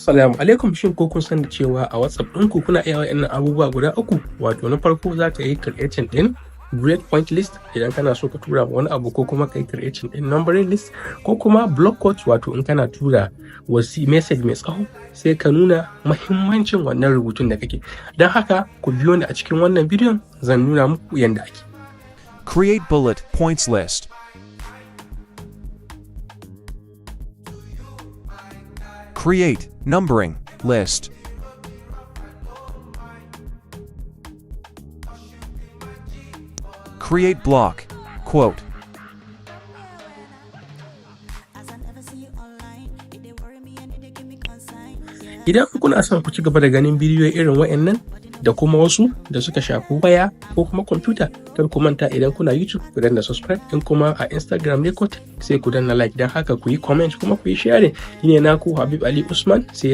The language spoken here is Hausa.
Assalamu alaikum, shin ko kun san da cewa a WhatsApp ɗinku kuna iya wa'annan abubuwa guda uku? Wato na farko za ka yi creating ɗin breakpoint list idan kana so ka tura wani abu, ko kuma ka yi creating ɗin numbering list, ko kuma block quote wato in kana tura message mai tsawo sai ka nuna mahimmancin wannan rubutun da kake. Don haka ku biyo ni a cikin wannan bidiyon zan nuna muku yadda ake. Create bullet points list. Create numbering list. Create block quote. Idan kuna son ku ci gaba da ganin bidiyo irin wa'annan da kuma wasu da suka shafi waya ko kuma kwamfuta, kar ku manta idan kuna YouTube ku danna subscribe, in kuma a Instagram ne ko sai ku danna like. Don haka ku yi comment kuma ku yi share. Ni ne naku Habib Ali Usman. Sai